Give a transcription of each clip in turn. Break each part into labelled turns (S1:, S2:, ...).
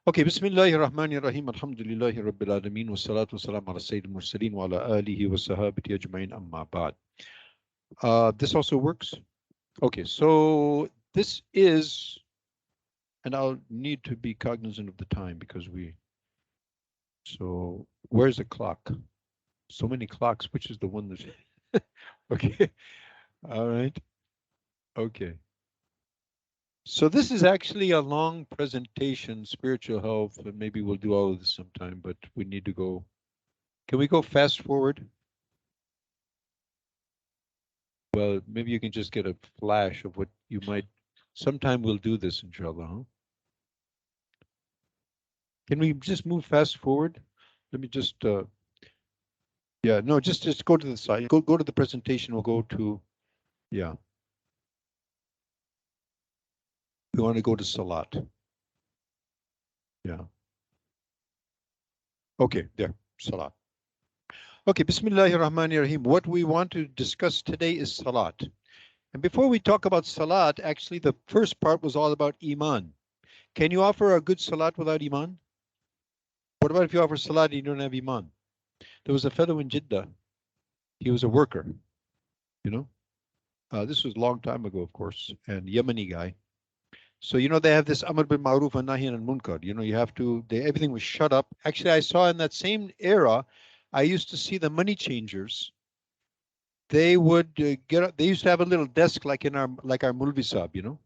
S1: Okay, Bismillahir Rahmanir Rahim. Alhamdulillahi Rabbil Alameen. Wa salatu wa salam ala Sayyidil Mursaleen wa ala alihi wa sahabati ajma'in amma ba'd. This also works. Okay, so this is, and I'll need to be cognizant of the time because so where's the clock? So many clocks. Which is the one that, okay, all right, okay. So this is actually a long presentation, spiritual health, and maybe we'll do all of this sometime, but we need to go. Can we go fast forward? Well, maybe you can just get a flash of what you might. Sometime we'll do this, inshallah. Huh? Can we just move fast forward? Let me just. Yeah, no, just go to the side. Go to the presentation. We'll go to. Yeah, we want to go to Salat. Yeah. Okay, there, Salat. Okay, Bismillahir Rahmanir Rahim. What we want to discuss today is Salat. And before we talk about Salat, actually, the first part was all about Iman. Can you offer a good Salat without Iman? What about if you offer Salat and you don't have Iman? There was a fellow in Jeddah. He was a worker, you know. This was a long time ago, of course, and Yemeni guy. So, they have this Amr bin Ma'ruf and Nahi and Munkar. You have to, everything was shut up. Actually, I saw in that same era, I used to see the money changers. They would get up, they used to have a little desk like our Mulvi Sahib.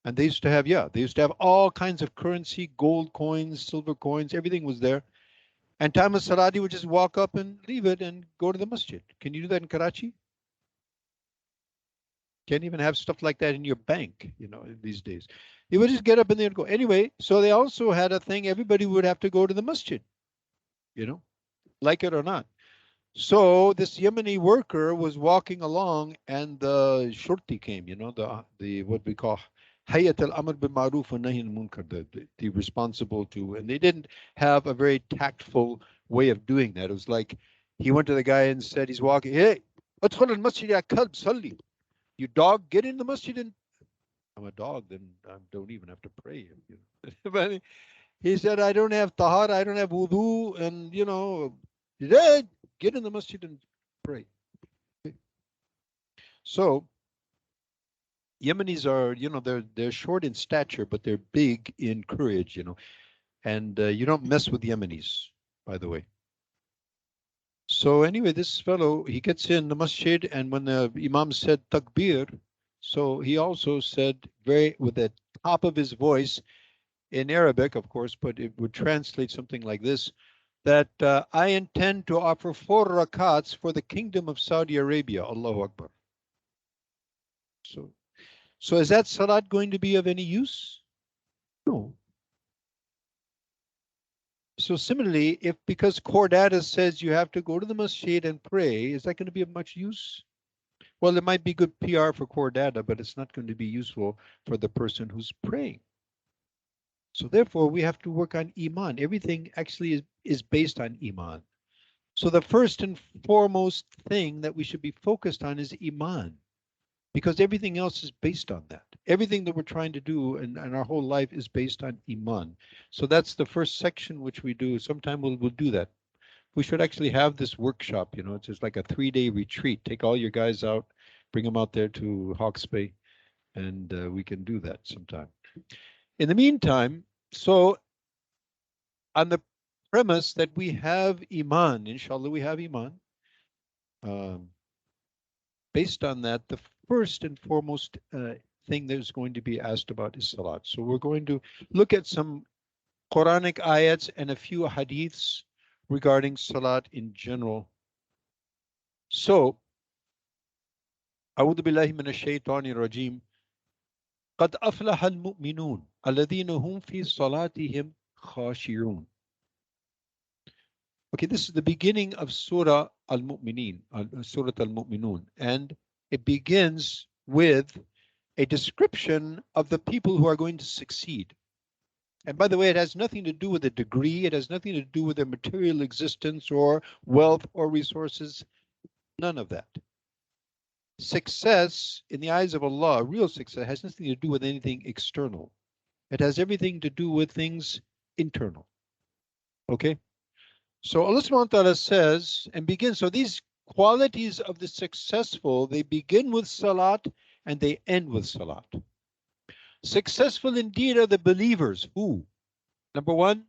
S1: And they used to have, they used to have all kinds of currency, gold coins, silver coins, everything was there. And time of Saladi would just walk up and leave it and go to the masjid. Can you do that in Karachi? Can't even have stuff like that in your bank, these days. You would just get up and they'd go. Anyway, so they also had a thing, everybody would have to go to the masjid, like it or not. So this Yemeni worker was walking along and the shurti came, the what we call Hayat al-Amr bil Ma'ruf wa Nahy al-Munkar, the responsible to, and they didn't have a very tactful way of doing that. It was like he went to the guy and said, he's walking, hey, adkhul al-masjid ya kalb salli. You dog, get in the masjid. And I'm a dog, then I don't even have to pray. But he said, I don't have tahara, I don't have wudu, and hey, get in the masjid and pray. So Yemenis are, they're short in stature, but they're big in courage, and you don't mess with Yemenis, by the way. So anyway, this fellow, he gets in the masjid, and when the imam said takbir, so he also said with the top of his voice in Arabic, of course, but it would translate something like this, that I intend to offer 4 rakats for the kingdom of Saudi Arabia. Allahu Akbar. So is that salat going to be of any use? No. So similarly, because core data says you have to go to the masjid and pray, is that going to be of much use? Well, it might be good PR for core data, but it's not going to be useful for the person who's praying. So therefore, we have to work on Iman. Everything actually is based on Iman. So the first and foremost thing that we should be focused on is Iman, because everything else is based on that. Everything that we're trying to do and our whole life is based on Iman. So that's the first section which we do. Sometime we'll do that. We should actually have this workshop, it's just like a 3-day retreat. Take all your guys out, bring them out there to Hawke's Bay, and we can do that sometime. In the meantime, so on the premise that we have Iman, inshallah we have Iman, based on that, the first and foremost thing that is going to be asked about is Salat. So we're going to look at some Quranic ayats and a few hadiths regarding Salat in general. So, أعوذ بالله من الشيطان الرجيم قد أفلح المؤمنون الذين هم في صلاتهم خاشعون. Okay, this is the beginning of Surah Al-Mu'mineen, Surah Al-Mu'minun, and it begins with a description of the people who are going to succeed. And by the way, it has nothing to do with a degree. It has nothing to do with their material existence or wealth or resources. None of that. Success in the eyes of Allah, real success, has nothing to do with anything external. It has everything to do with things internal. Okay? So Allah subhanahu wa ta'ala says and begins. So these qualities of the successful, they begin with salat and they end with salat. Successful indeed are the believers who, number one,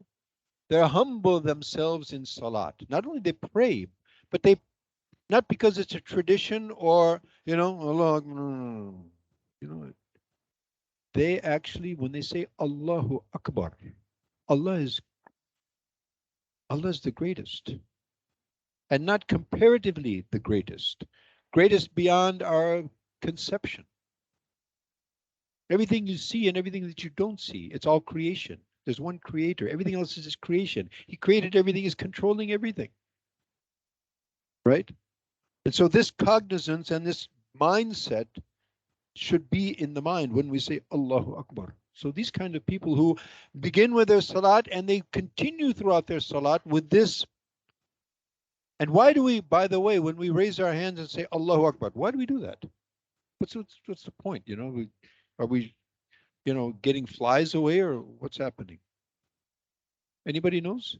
S1: they humble themselves in salat. Not only they pray, but they not because it's a tradition or Allah, you know, they actually when they say Allahu Akbar, Allah is Allah is the greatest, and not comparatively the greatest, greatest beyond our conception. Everything you see and everything that you don't see, it's all creation. There's one creator. Everything else is his creation. He created everything, is controlling everything. Right? And so this cognizance and this mindset should be in the mind when we say Allahu Akbar. So these kind of people who begin with their salat and they continue throughout their salat with this. And why do we, by the way, when we raise our hands and say Allahu Akbar, why do we do that? What's the point? Are we getting flies away or what's happening? Anybody knows?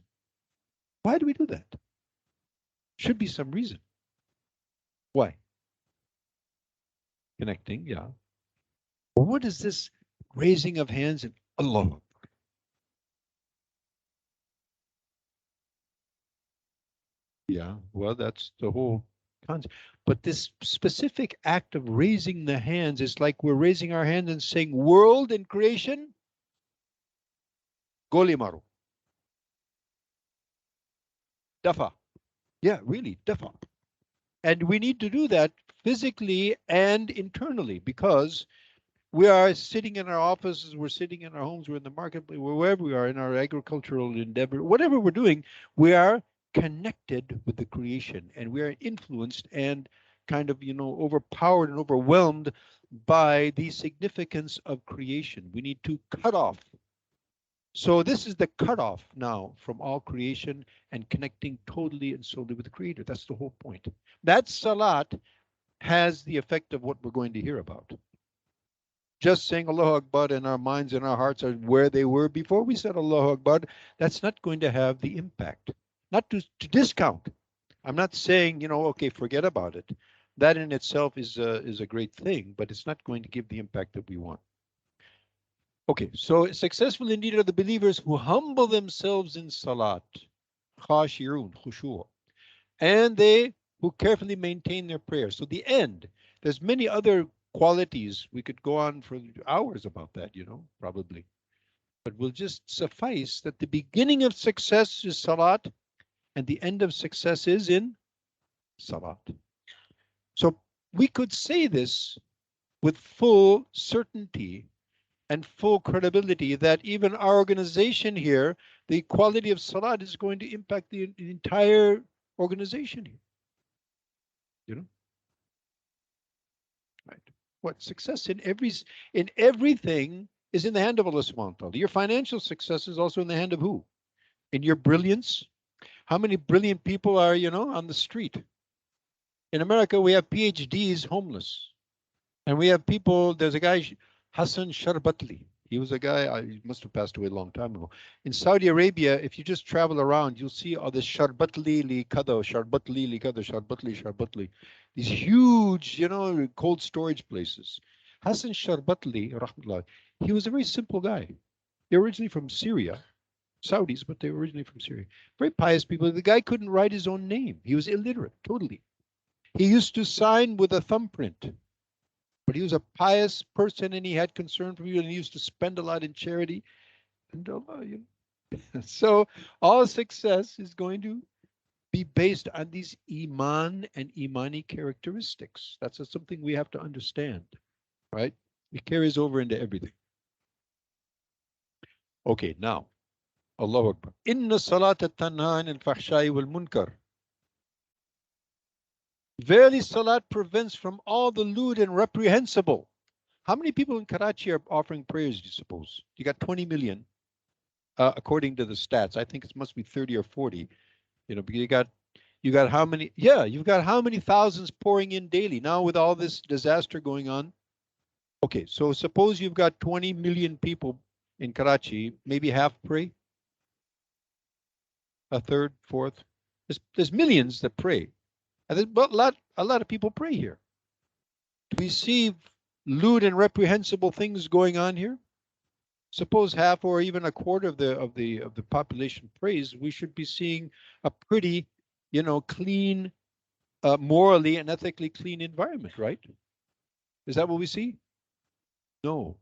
S1: Why do we do that? Should be some reason. Why? Connecting, yeah. Well, what is this raising of hands and Allah? Yeah, well, that's the whole concept. But this specific act of raising the hands is like we're raising our hands and saying, world and creation, Golimaru. Dafa. Yeah, really, dafa. And we need to do that physically and internally because we are sitting in our offices, we're sitting in our homes, we're in the marketplace, wherever we are in our agricultural endeavor, whatever we're doing, we are connected with the creation and we are influenced and kind of, overpowered and overwhelmed by the significance of creation. We need to cut off. So this is the cutoff now from all creation and connecting totally and solely with the Creator. That's the whole point. That salat has the effect of what we're going to hear about. Just saying Allahu Akbar in our minds and our hearts are where they were before we said Allahu Akbar, that's not going to have the impact. Not to discount. I'm not saying, okay, forget about it. That in itself is a great thing, but it's not going to give the impact that we want. Okay, so successful indeed are the believers who humble themselves in salat, khashirun, khushu', and they who carefully maintain their prayers. So the end, there's many other qualities. We could go on for hours about that, probably. But we'll just suffice that the beginning of success is salat, and the end of success is in salat. So we could say this with full certainty and full credibility that even our organization here, the quality of salat is going to impact the entire organization here. Right? What success in everything is in the hand of Allah subhanahu wa ta'ala. Your financial success is also in the hand of who? In your brilliance. How many brilliant people are, on the street? In America, we have PhDs homeless. And we have people, there's a guy, Hassan Sharbatli. He was a guy, he must have passed away a long time ago. In Saudi Arabia, if you just travel around, you'll see all this Sharbatli li kada, Sharbatli li kada, Sharbatli. These huge, cold storage places. Hassan Sharbatli, rahmatullah, he was a very simple guy. They're originally from Syria, Saudis, but they were originally from Syria. Very pious people. The guy couldn't write his own name. He was illiterate, totally. He used to sign with a thumbprint. But he was a pious person and he had concern for you and he used to spend a lot in charity. And so all success is going to be based on these iman and imani characteristics. That's something we have to understand, right? It carries over into everything. Okay, now, Allahu Akbar. Inna salata tanha anil fahsha'i wal munkar. Verily, salat prevents from all the lewd and reprehensible. How many people in Karachi are offering prayers, do you suppose? You got 20 million, according to the stats. I think it must be 30 or 40. Because you got how many? Yeah, you've got how many thousands pouring in daily now with all this disaster going on? Okay, so suppose you've got 20 million people in Karachi, maybe half pray. a third, fourth. There's millions that pray. And there's a lot of people pray here. Do we see lewd and reprehensible things going on here? Suppose half or even a quarter of the population prays, we should be seeing a pretty, clean, morally and ethically clean environment, right? Is that what we see? No.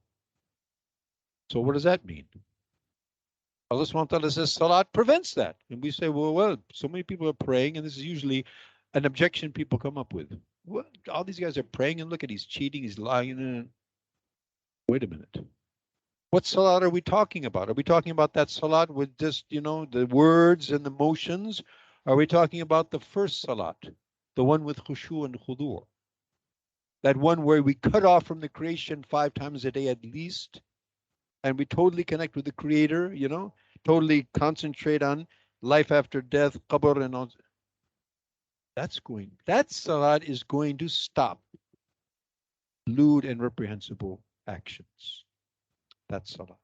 S1: So what does that mean? Allah subhanahu wa ta'ala says salat prevents that. And we say, well, so many people are praying, and this is usually an objection people come up with. What? All these guys are praying, and look at he's cheating, he's lying. Wait a minute. What salat are we talking about? Are we talking about that salat with just, the words and the motions? Are we talking about the first salat, the one with khushu and khudu'? That one where we cut off from the creation 5 times a day at least, and we totally connect with the Creator, totally concentrate on life after death, qabr and all. That salat is going to stop lewd and reprehensible actions. That's salat.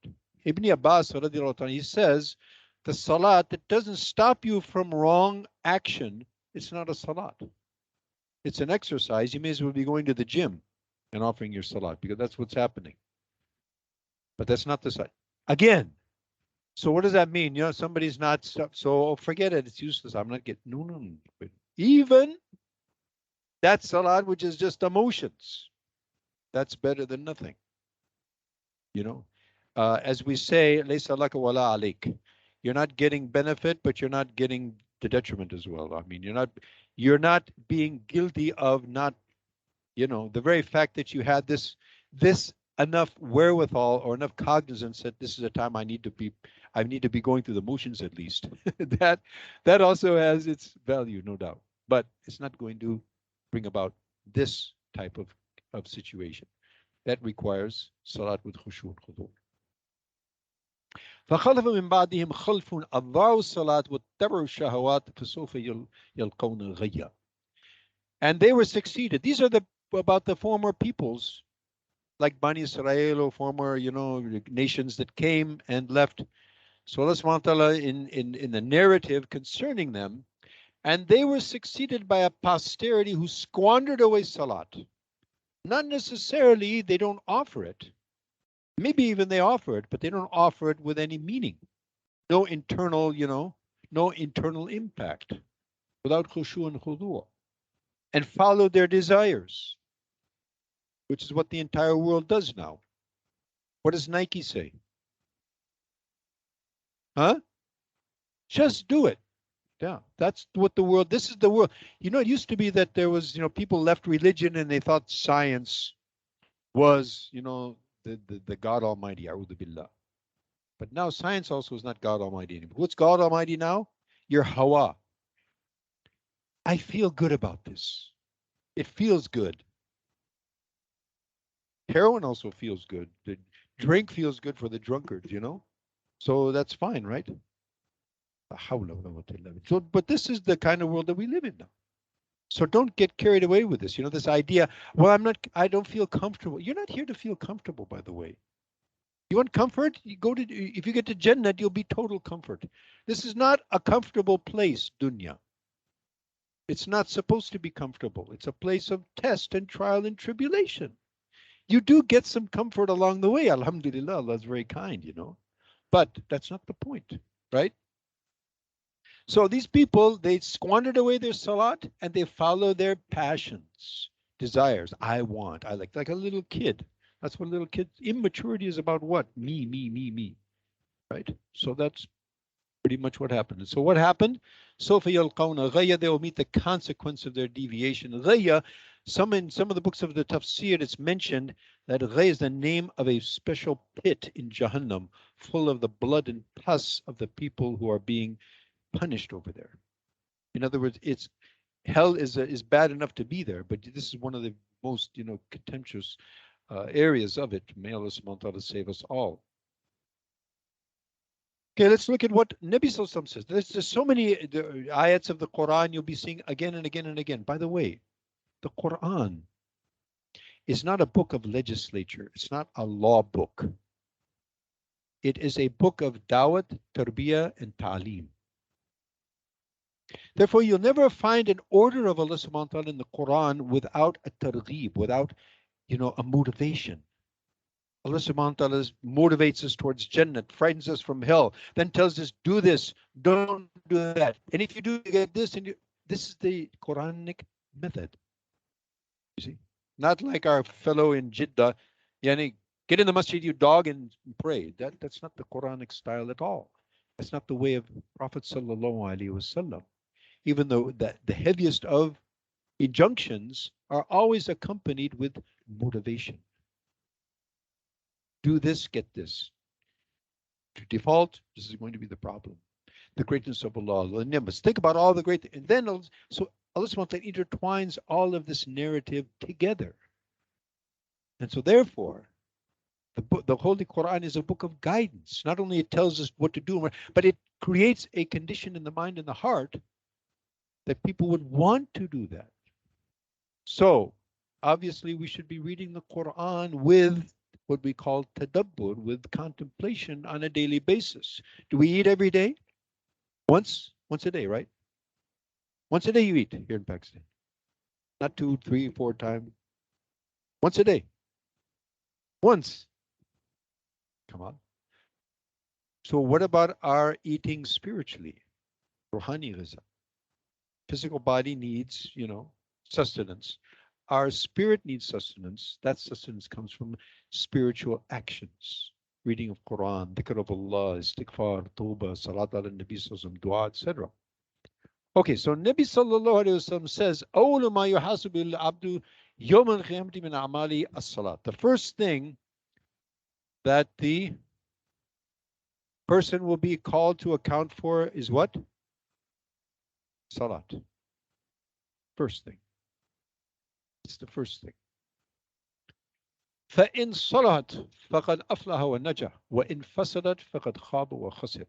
S1: Ibn Abbas, he says, the salat that doesn't stop you from wrong action, it's not a salat. It's an exercise. You may as well be going to the gym and offering your salat, because that's what's happening. But that's not the salat. Again, so what does that mean? Somebody's not, so forget it, it's useless. I'm not getting, no. Even that salat, which is just emotions, that's better than nothing. As we say, laysa laka wala alik. You're not getting benefit, but you're not getting the detriment as well. I mean, you're not being guilty of not, the very fact that you had this enough wherewithal or enough cognizance that this is a time I need to be going through the motions at least. that also has its value, no doubt. But it's not going to bring about this type of situation. That requires salat with khushu and khudu'. فخلف من بعدهم خلف أضاعوا الصلاة واتبعوا الشهوات فسوف يلقون غيا. And they were succeeded. These are about the former peoples, like Bani Israel or former, nations that came and left. So Allah subhanahu wa ta'ala in the narrative concerning them, and they were succeeded by a posterity who squandered away salat. Not necessarily they don't offer it. Maybe even they offer it, but they don't offer it with any meaning. No internal, no internal impact, without khushu and khudu', and follow their desires, which is what the entire world does now. What does Nike say? Huh? Just do it. Yeah, that's what this is the world. It used to be that there was, people left religion and they thought science was, the God Almighty, a'udhu billah. But now science also is not God Almighty anymore. What's God Almighty now? Your hawa. I feel good about this. It feels good. Heroin also feels good. The drink feels good for the drunkards, So that's fine, right? So, but this is the kind of world that we live in now. So don't get carried away with this. This idea, well, I don't feel comfortable. You're not here to feel comfortable, by the way. You want comfort? If you get to Jannah, you'll be total comfort. This is not a comfortable place, dunya. It's not supposed to be comfortable. It's a place of test and trial and tribulation. You do get some comfort along the way. Alhamdulillah, Allah's very kind, But that's not the point, right? So these people, they squandered away their salat and they follow their passions, desires. I like a little kid. That's what little kids, immaturity is about what? Me, right? So that's pretty much what happened. So what happened? Sofa yalqawna ghayya, they will meet the consequence of their deviation. Ghayya, in some of the books of the tafsir, it's mentioned that ghayya is the name of a special pit in Jahannam, full of the blood and pus of the people who are being punished over there. In other words, hell is bad enough to be there, but this is one of the most contentious areas of it. May Allah subhanahu wa ta'ala save us all. Okay, let's look at what Nabi Sallallahu Alaihi Wasallam says. There's so many ayats of the Quran you'll be seeing again and again and again. By the way, the Quran is not a book of legislature. It's not a law book. It is a book of dawat, tarbiyah, and ta'aleem. Therefore, you'll never find an order of Allah subhanahu wa ta'ala in the Quran without a targheeb, without, a motivation. Allah subhanahu wa ta'ala motivates us towards Jannah, frightens us from hell, then tells us, do this, don't do that. And if you do, you get this. This is the Quranic method. You see? Not like our fellow in Jeddah, yani, get in the masjid, you dog, and pray. That's not the Quranic style at all. That's not the way of Prophet sallallahu alaihi wasallam. Even though the heaviest of injunctions are always accompanied with motivation. Do this, get this. To default, this is going to be the problem. The greatness of Allah, the ni'mas. Think about all the great, and then so Allah subhanahu wa ta'ala intertwines all of this narrative together. And so therefore, the Holy Quran is a book of guidance. Not only it tells us what to do, but it creates a condition in the mind and the heart that people would want to do that. So obviously we should be reading the Quran with what we call tadabbur, with contemplation on a daily basis. Do we eat every day? Once a day, right? Once a day you eat here in Pakistan. Not 2, 3, 4 times. Once a day. Once. Come on. So what about our eating spiritually? Ruhani ghiza. Physical body needs, sustenance. Our spirit needs sustenance. That sustenance comes from spiritual actions. Reading of Quran, dhikr of Allah, istighfar, tawbah, salat ala nabi sallallahu dua, etc. Okay, so Nabi sallallahu alayhi wasallam says, "Awwalu ma yuhasabu al-abdu yawm al-qiyamati min a'mali as-salat." The first thing that the person will be called to account for is what? Salat. First thing. It's the first thing. فَإِنْ صَلَحَتْ فَقَدْ أَفْلَحَ وَنَجَحَ وَإِنْ فَسَدَتْ فَقَدْ خَابَ وَخَسِرَ.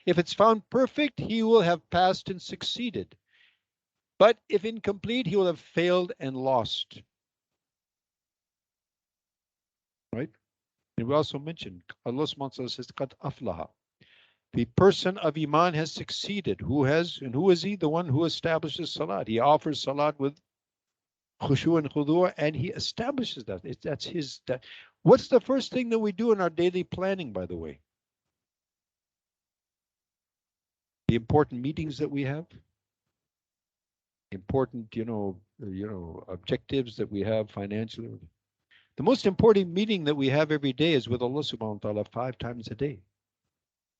S1: If it's found perfect, he will have passed and succeeded. But if incomplete, he will have failed and lost. Right? And we also mentioned, Allah subhanahu wa ta'ala says, قَدْ أَفْلَحَ. The person of Iman has succeeded. Who is he? The one who establishes Salat. He offers Salat with khushu and khudu', and he establishes that. That's his. What's the first thing that we do in our daily planning, by the way? The important meetings that we have, important, objectives that we have financially. The most important meeting that we have every day is with Allah subhanahu wa ta'ala 5 times a day.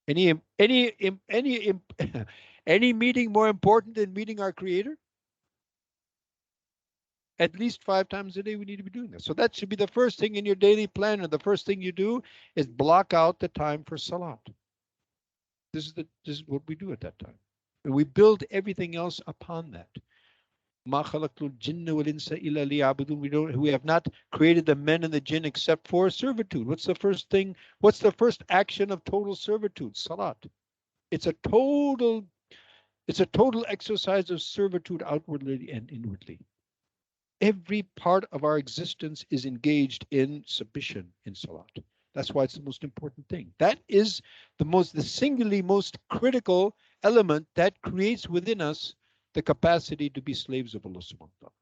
S1: Any meeting more important than meeting our Creator? At least 5 times a day we need to be doing that. So that should be the first thing in your daily plan, and the first thing you do is block out the time for Salat. This is what we do at that time. And we build everything else upon that. مَا خَلَقْتُ الْجِنَّ وَالْإِنسَ إِلَّا لِيَعْبُدُونَ. We have not created the men and the jinn except for servitude. What's the first thing? What's the first action of total servitude? Salat. It's a total exercise of servitude outwardly and inwardly. Every part of our existence is engaged in submission in Salat. That's why it's the most important thing. That is the singularly most critical element that creates within us the capacity to be slaves of Allah subhanahu wa ta'ala.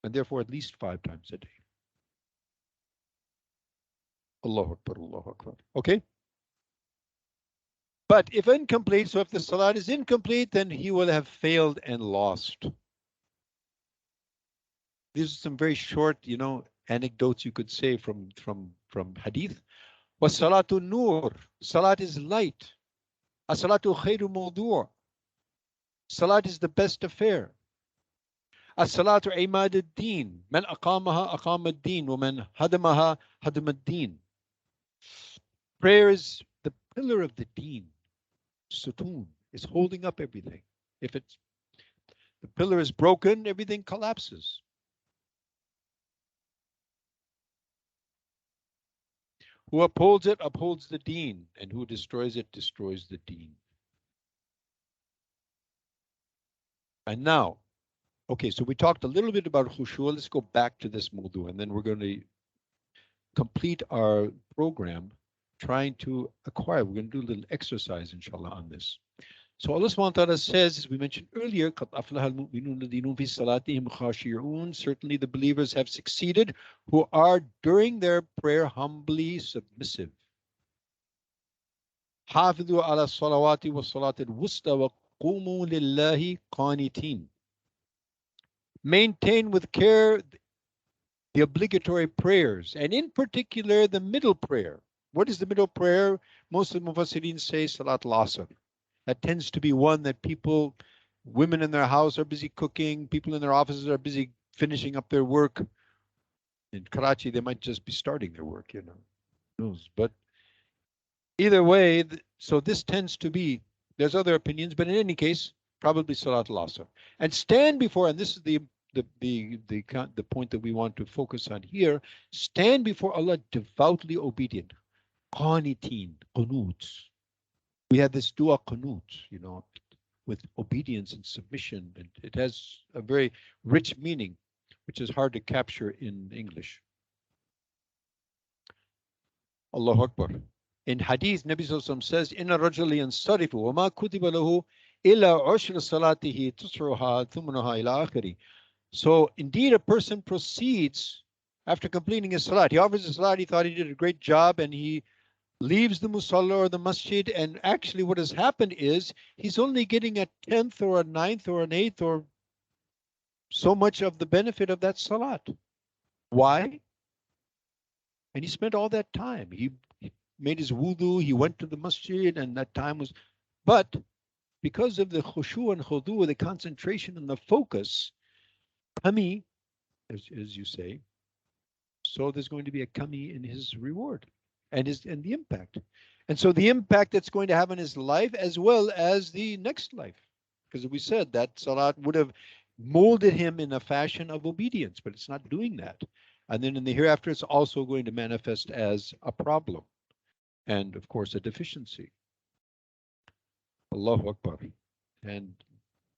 S1: And therefore at least 5 times a day. Allahu Akbar, Allahu Akbar. Okay? But if incomplete, so if the Salat is incomplete, then he will have failed and lost. These are some very short, anecdotes you could say from hadith. وَالصَّلَاةُ nur. Salat is light. As-salatu khayru mawdu'. Salat is the best affair. As-salatu imad ad-din. Man aqamaha aqama ad-din. Wa man hadamaha hadama ad-din. Prayer is the pillar of the deen. Sutun is holding up everything. If the pillar is broken, everything collapses. Who upholds it, upholds the deen, and who destroys it, destroys the deen. And now, okay, so we talked a little bit about khushu'. Let's go back to this mawdu', and then we're going to complete our program trying to acquire. We're going to do a little exercise, inshallah, on this. So Allah subhanahu wa ta'ala says, as we mentioned earlier, قَدْ أَفْلَحَ الْمُؤْمِنُونَ الَّذِينَ فِي صَلَاتِهِمْ خَاشِعُونَ. Certainly the believers have succeeded who are during their prayer humbly submissive. حافظوا على الصلوات والصلاة الوسطى وقوموا لله قانتين. Maintain with care the obligatory prayers, and in particular the middle prayer. What is the middle prayer? Most of the Mufassirin say Salat al-Asr. That tends to be one that people, women in their house are busy cooking, people in their offices are busy finishing up their work. In Karachi, they might just be starting their work, you know. Who knows? But either way, so this tends to be, there's other opinions, but in any case, probably Salat al-Asr. And stand before, and this is the point that we want to focus on here, stand before Allah devoutly obedient. Qaniteen, qunut. We have this dua qunut, you know, with obedience and submission, and it has a very rich meaning, which is hard to capture in English. Allahu Akbar. In Hadith, Nabi Sallallahu Alaihi Wasallam says, "Inna rajuli yansarifu wa ma kutiba lahu illa ushra salatihi tusruha thumnaha ila akhiri." So indeed, a person proceeds after completing his salat. He offers his salat. He thought he did a great job, and he leaves the musalla or the masjid, and actually what has happened is he's only getting a 10th or a 9th or an 8th or so much of the benefit of that salat. Why? And he spent all that time. He made his wudu, he went to the masjid, and that time was, but because of the khushu and khudu, the concentration and the focus, kami, as you say, so there's going to be a kami in his reward and the impact. And so the impact that's going to have in his life as well as the next life. Because we said that salat would have molded him in a fashion of obedience, but it's not doing that. And then in the hereafter, it's also going to manifest as a problem and, of course, a deficiency. Allahu Akbar. And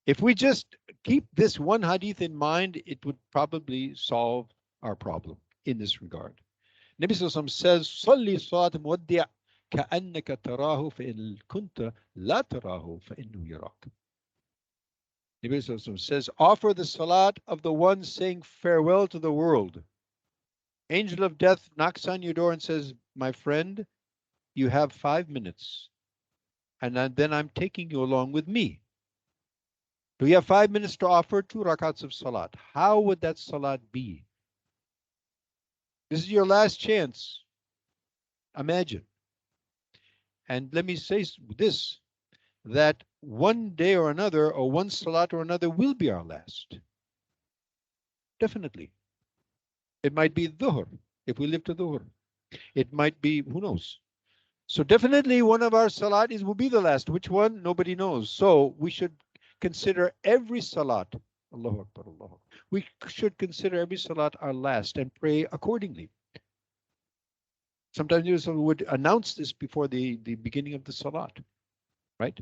S1: if we just keep this one hadith in mind, it would probably solve our problem in this regard. Nabi Sallallahu Alaihi Wasallam says, "Salli salat muwaddi' ka'annaka tarahu fa'in kunta la tarahu fa'innahu yarak." Nabi Sallallahu Alaihi Wasallam says, offer the salat of the one saying farewell to the world. Angel of death knocks on your door and says, "My friend, you have 5 minutes, and then I'm taking you along with me." Do you have 5 minutes to offer 2 rakats of salat? How would that salat be? This is your last chance. Imagine. And let me say this, that one day or another, or one salat or another, will be our last. Definitely. It might be dhuhr, if we live to dhuhr. It might be, who knows? So definitely one of our salat will be the last. Which one? Nobody knows. So we should consider every salat, Allahu Akbar, Allahu Akbar. We should consider every salat our last and pray accordingly. Sometimes we would announce this before the beginning of the salat, right?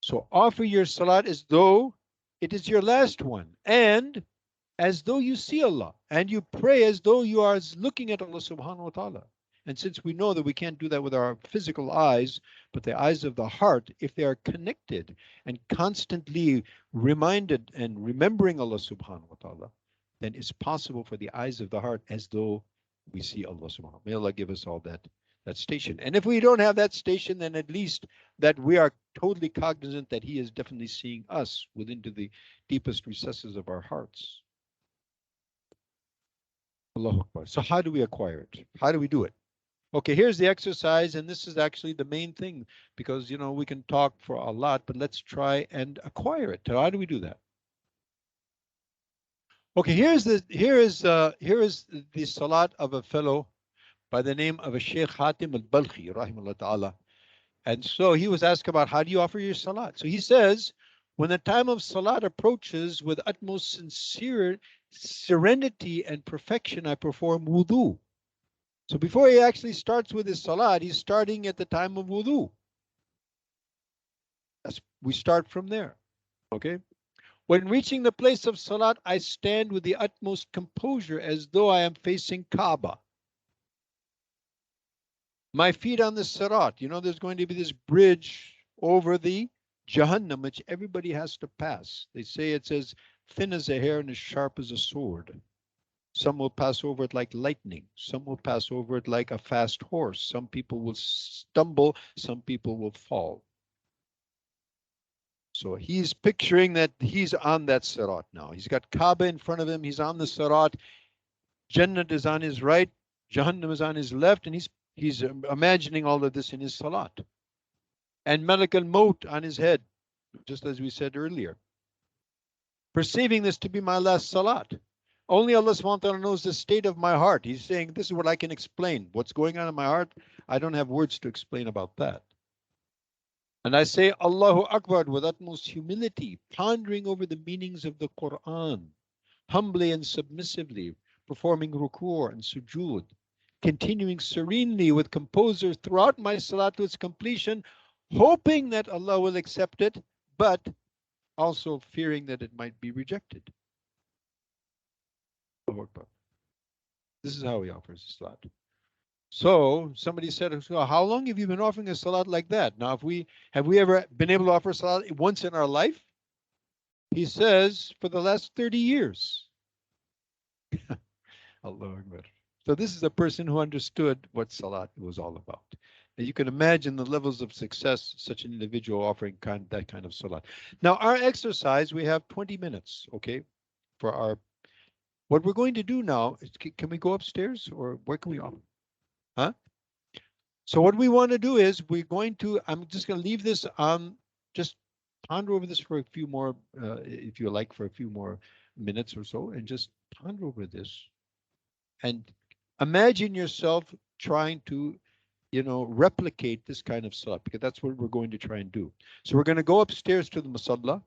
S1: So offer your salat as though it is your last one, and as though you see Allah, and you pray as though you are looking at Allah subhanahu wa ta'ala. And since we know that we can't do that with our physical eyes, but the eyes of the heart, if they are connected and constantly reminded and remembering Allah subhanahu wa ta'ala, then it's possible for the eyes of the heart as though we see Allah subhanahu wa ta'ala. May Allah give us all that station. And if we don't have that station, then at least that we are totally cognizant that He is definitely seeing us within to the deepest recesses of our hearts. Allahu Akbar. So how do we acquire it? How do we do it? Okay, here's the exercise, and this is actually the main thing, because, you know, we can talk for a lot, but let's try and acquire it. So how do we do that? Okay, here is the salat of a fellow by the name of a Sheikh Hatim al-Balkhi, rahimahullah ta'ala. And so he was asked about how do you offer your salat? So he says, when the time of salat approaches with utmost sincere serenity and perfection, I perform wudu. So before he actually starts with his salat, he's starting at the time of wudu. We start from there, okay? When reaching the place of salat, I stand with the utmost composure as though I am facing Kaaba. My feet on the sirat. You know, there's going to be this bridge over the Jahannam, which everybody has to pass. They say it's as thin as a hair and as sharp as a sword. Some will pass over it like lightning. Some will pass over it like a fast horse. Some people will stumble. Some people will fall. So he's picturing that he's on that sirat now. He's got Kaaba in front of him. He's on the sirat. Jannah is on his right. Jahannam is on his left. And he's imagining all of this in his salat. And Malak al-Maut on his head, just as we said earlier. Perceiving this to be my last salat. Only Allah subhanahu wa ta'ala knows the state of my heart. He's saying, this is what I can explain. What's going on in my heart, I don't have words to explain about that. And I say Allahu Akbar with utmost humility, pondering over the meanings of the Quran, humbly and submissively, performing ruku' and sujood, continuing serenely with composure throughout my salat to its completion, hoping that Allah will accept it, but also fearing that it might be rejected. This is how he offers a salat. So somebody said, so how long have you been offering a salat like that? Now, have we ever been able to offer a salat once in our life? He says, for the last 30 years. Allahu Akbar. So this is a person who understood what salat was all about. And you can imagine the levels of success such an individual offering that kind of salat. Now, our exercise, we have 20 minutes, okay, for our. What we're going to do now is, can we go upstairs or where can we offer? Huh? So what we want to do is I'm just going to leave this on, just ponder over this for a few more, if you like, for a few more minutes or so, and just ponder over this. And imagine yourself trying to, replicate this kind of salat, because that's what we're going to try and do. So we're going to go upstairs to the musalla,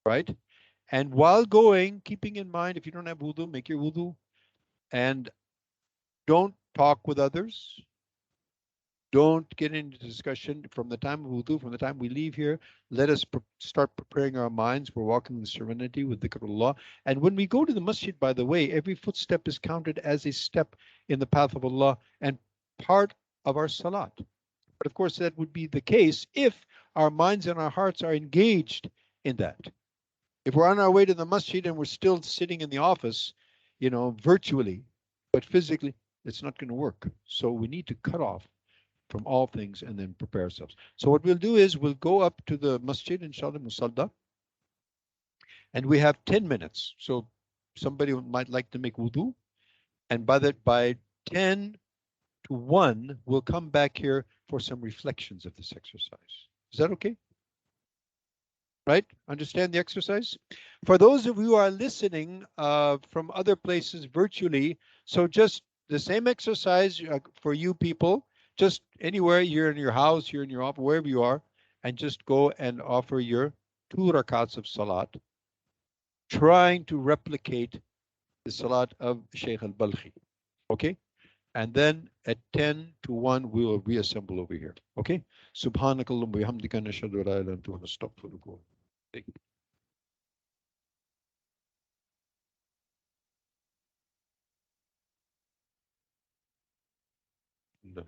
S1: right? And while going, keeping in mind, if you don't have wudu, make your wudu. And don't talk with others. Don't get into discussion from the time of wudu, from the time we leave here. Let us start preparing our minds. We're walking in serenity with dhikrullah. And when we go to the masjid, by the way, every footstep is counted as a step in the path of Allah and part of our salat. But of course, that would be the case if our minds and our hearts are engaged in that. If we're on our way to the masjid and we're still sitting in the office, virtually, but physically, it's not going to work. So we need to cut off from all things and then prepare ourselves. So what we'll do is we'll go up to the masjid, inshallah, musalla, and we have 10 minutes. So somebody might like to make wudu, and by 10 to 1, we'll come back here for some reflections of this exercise. Is that okay? Right? Understand the exercise? For those of you who are listening from other places virtually, so just the same exercise for you people, just anywhere, you're in your house, you're in your office, wherever you are, and just go and offer your 2 rakats of salat, trying to replicate the salat of Shaykh al-Balkhi. Okay? And then at 10 to 1, we will reassemble over here. Okay? Subhanakallahumma wa bihamdika nashhadu an la ilaha illa anta nastaghfiruka. No.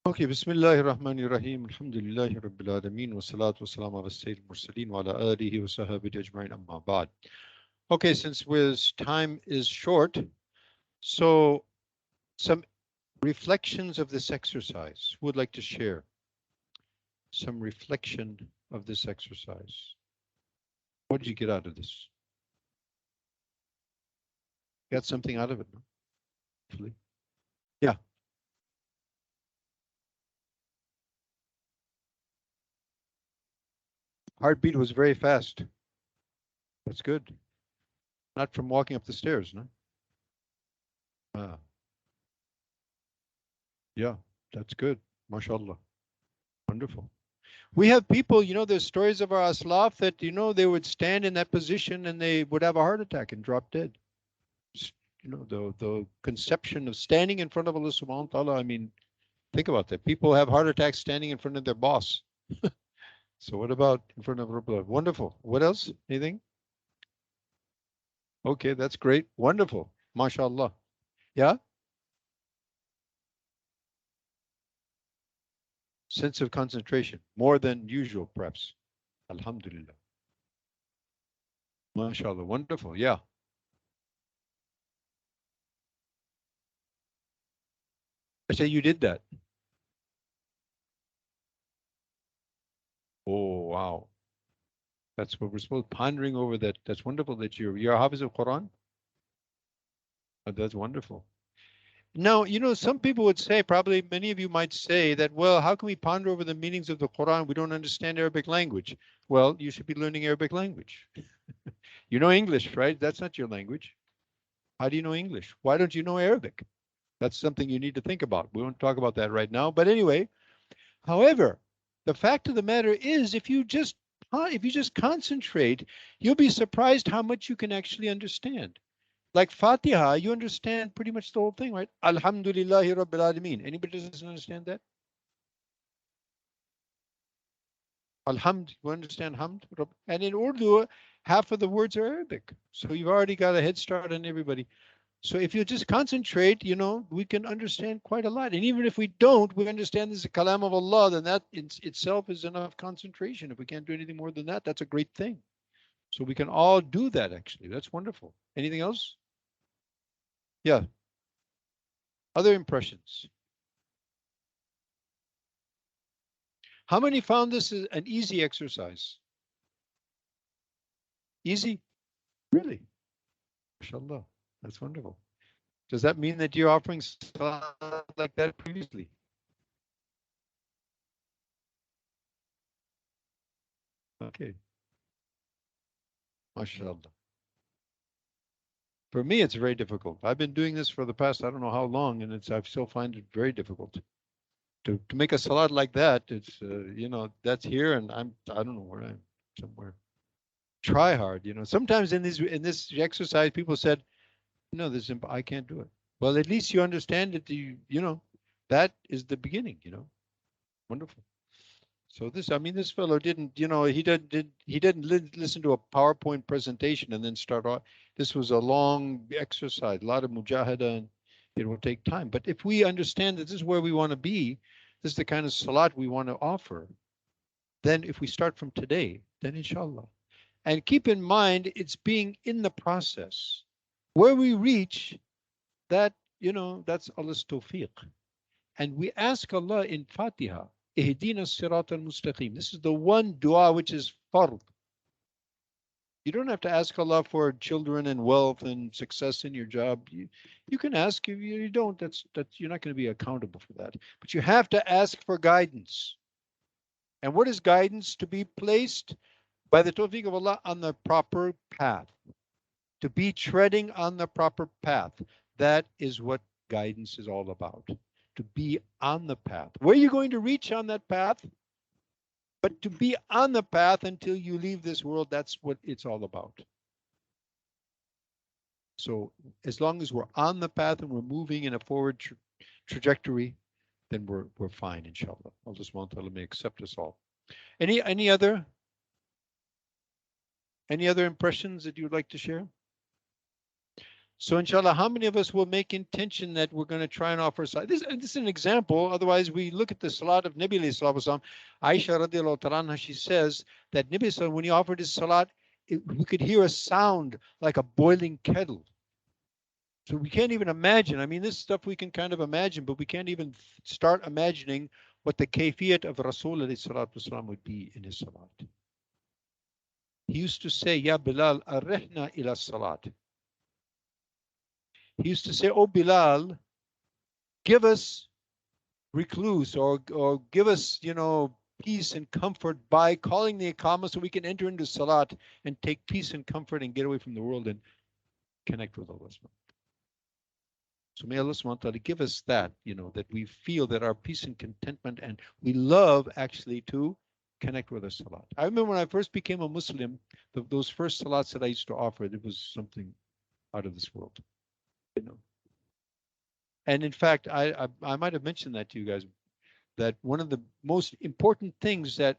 S1: Okay, Bismillahir Rahmanir Rahim. Alhamdulillahi Rabbil Alameen. Wa salatu wa salam ala Sayyidil Mursaleen wa ala alihi wa sahbihi ajma'in amma ba'd. Okay, since time is short, so some reflections of this exercise. Who would like to share some reflection of this exercise? What did you get out of this? Got something out of it? Hopefully. Yeah. Heartbeat was very fast. That's good. Not from walking up the stairs, no? Ah. Yeah, that's good. MashaAllah. Wonderful. We have people, there's stories of our aslaf that, they would stand in that position and they would have a heart attack and drop dead. The conception of standing in front of Allah subhanahu wa ta'ala, I mean, think about that. People have heart attacks standing in front of their boss. So what about in front of Rabbi? Wonderful. What else? Anything? Okay, that's great. Wonderful. MashaAllah. Yeah? sense of concentration, more than usual, perhaps. Alhamdulillah. MashaAllah, wonderful, yeah. I say you did that. Oh, wow. That's what we're supposed pondering over that. That's wonderful that you're Hafiz of Quran. Oh, that's wonderful. Now, some people would say, probably many of you might say that, well, how can we ponder over the meanings of the Quran? We don't understand Arabic language. Well, you should be learning Arabic language. You know English, right? That's not your language. How do you know English? Why don't you know Arabic? That's something you need to think about. We won't talk about that right now. But anyway, however, the fact of the matter is, if you just concentrate, you'll be surprised how much you can actually understand. Like Fatiha, you understand pretty much the whole thing, right? Alhamdulillahi Rabbil Alameen. Anybody doesn't understand that? Alhamd, you understand Hamd? And in Urdu, half of the words are Arabic. So you've already got a head start on everybody. So if you just concentrate, we can understand quite a lot. And even if we don't, we understand this is a kalam of Allah, then that in itself is enough concentration. If we can't do anything more than that, that's a great thing. So we can all do that, actually. That's wonderful. Anything else? Yeah. Other impressions. How many found this is an easy exercise? Easy? Really? MashaAllah. That's wonderful. Does that mean that you're offering salah like that previously? Okay. MashaAllah. For me, it's very difficult. I've been doing this for the past, I don't know how long, and I still find it very difficult. To make a salat like that, it's, that's here, and I don't know where I'm, somewhere. Try hard, Sometimes in this exercise, people said, no, I can't do it. Well, at least you understand that that is the beginning, Wonderful. So this fellow didn't, he didn't listen to a PowerPoint presentation and then start off. This was a long exercise, a lot of mujahada, and it will take time. But if we understand that this is where we want to be, this is the kind of salat we want to offer, then if we start from today, then inshallah. And keep in mind, it's being in the process. Where we reach, that's Allah's tawfiq. And we ask Allah in Fatiha, Ihdina sirat al-mustaqim. This is the one dua which is fard. You don't have to ask Allah for children and wealth and success in your job. You can ask. If you don't, that's you're not going to be accountable for that. But you have to ask for guidance. And what is guidance? To be placed by the tawfiq of Allah on the proper path. To be treading on the proper path. That is what guidance is all about. To be on the path. Where are you going to reach on that path? But to be on the path until you leave this world, that's what it's all about. So as long as we're on the path and we're moving in a forward trajectory, then we're fine, inshallah. Allah subhanahu wa ta'ala may accept us all. Any other impressions that you would like to share? So inshallah, how many of us will make intention that we're going to try and offer salat? This is an example. Otherwise, we look at the salat of Nabi alayhi salatu wasalam. Aisha radiallahu ta'ala, she says that Nabi sallallahu, when he offered his salat, we could hear a sound like a boiling kettle. So we can't even imagine. I mean, this stuff we can kind of imagine, but we can't even start imagining what the kayfiyat of Rasul alayhi salatu wasalam would be in his salat. He used to say, Ya Bilal, arrihna ila salat. He used to say, oh Bilal, give us recluse or give us, peace and comfort by calling the Iqamah so we can enter into Salat and take peace and comfort and get away from the world and connect with Allah. So may Allah subhanahu wa ta'ala give us that, that we feel that our peace and contentment, and we love actually to connect with our Salat. I remember when I first became a Muslim, those first Salats that I used to offer, it was something out of this world. And in fact, I might have mentioned that to you guys, that one of the most important things that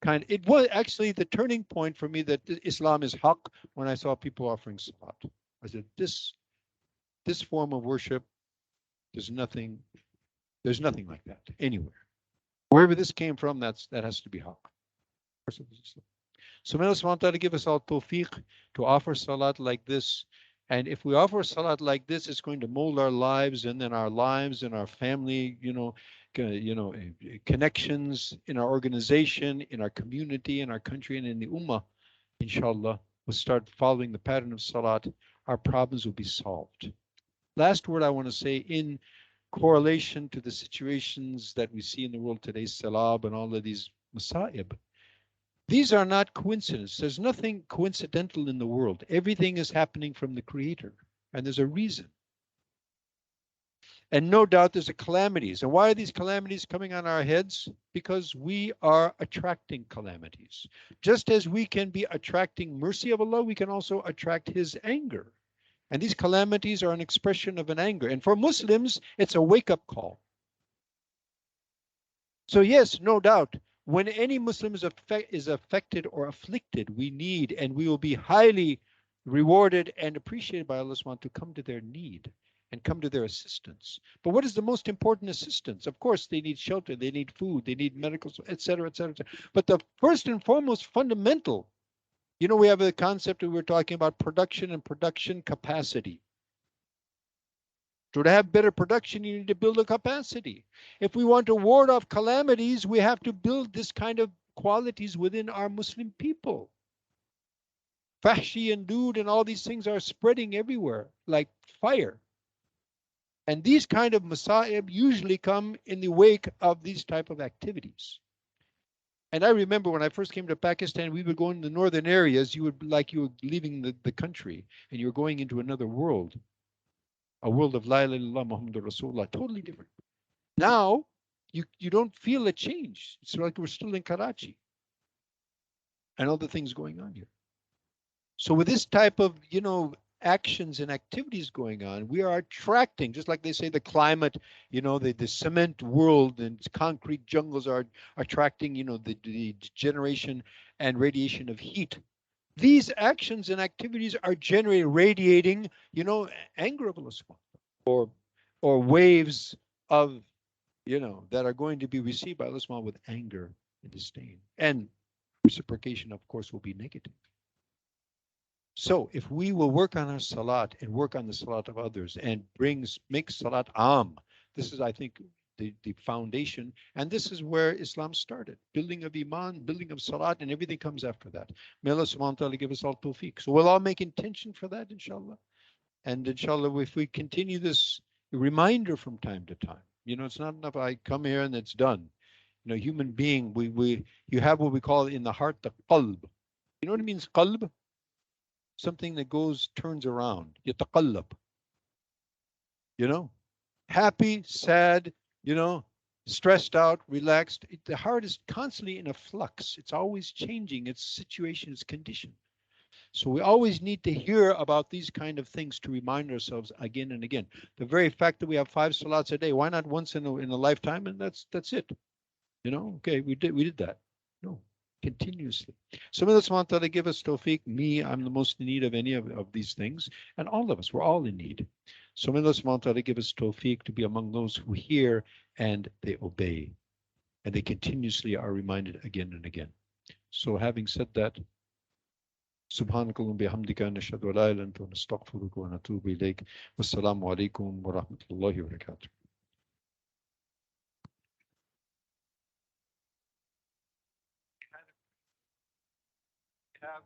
S1: it was actually the turning point for me that Islam is haqq when I saw people offering salat. I said, this form of worship, there's nothing like that anywhere. Wherever this came from, that has to be haq. So may Allah subhanahu wa ta'ala give us all tawfiq to offer salat like this. And if we offer salat like this, it's going to mold our lives, and then our lives and our family, connections in our organization, in our community, in our country, and in the ummah, inshallah, will start following the pattern of salat. Our problems will be solved. Last word I want to say in correlation to the situations that we see in the world today, salab and all of these masa'ib. These are not coincidence. There's nothing coincidental in the world. Everything is happening from the Creator, and there's a reason. And no doubt there's a calamities. And why are these calamities coming on our heads? Because we are attracting calamities. Just as we can be attracting mercy of Allah, we can also attract His anger. And these calamities are an expression of an anger. And for Muslims, it's a wake-up call. So yes, no doubt, when any Muslim is affected or afflicted, we need and we will be highly rewarded and appreciated by Allah subhanahu to come to their need and come to their assistance. But what is the most important assistance? Of course, they need shelter, they need food, they need medical, etc., etc., etc. But the first and foremost fundamental, we have a concept that we're talking about production and production capacity. So to have better production, you need to build a capacity. If we want to ward off calamities, we have to build this kind of qualities within our Muslim people. Fahshi and lewd and all these things are spreading everywhere like fire. And these kind of masa'ib usually come in the wake of these type of activities. And I remember when I first came to Pakistan, we would go in the northern areas, you would like you were leaving the country and you're going into another world. A world of La ilaha illallah Muhammadur Rasulullah, totally different. Now, you don't feel a change. It's like we're still in Karachi and all the things going on here. So with this type of, actions and activities going on, we are attracting, just like they say the climate, the cement world and concrete jungles are attracting, the generation and radiation of heat. These actions and activities are radiating, anger of Allah subhanahu or waves of, that are going to be received by Allah subhanahu with anger and disdain. And reciprocation, of course, will be negative. So if we will work on our salat and work on the salat of others and make salat this is, I think, the foundation. And this is where Islam started. Building of iman, building of salat, and everything comes after that. May Allah subhanahu wa ta'ala give us all tawfiq. So we'll all make intention for that, inshallah. And inshallah, if we continue this reminder from time to time, it's not enough I come here and it's done. Human being, you have what we call in the heart, the qalb. You know what it means, qalb? Something that turns around. Yataqallab. Happy, sad, stressed out, relaxed. The heart is constantly in a flux. It's always changing its situation, its condition. So we always need to hear about these kind of things to remind ourselves again and again. The very fact that we have 5 salats a day, why not once in a lifetime? And that's it. Okay, we did that. No, continuously. So may Allah subhanahu wa ta'ala give us tawfiq. Me, I'm the most in need of any of these things. And all of us, we're all in need. So may Allah subhanahu wa ta'ala give us tawfiq to be among those who hear and they obey. And they continuously are reminded again and again. So having said that, سبحانك اللهم بحمدك نشهد أن لا إله إلا أنت نستغفرك ونتوب إليك والسلام عليكم ورحمة الله وبركاته. Have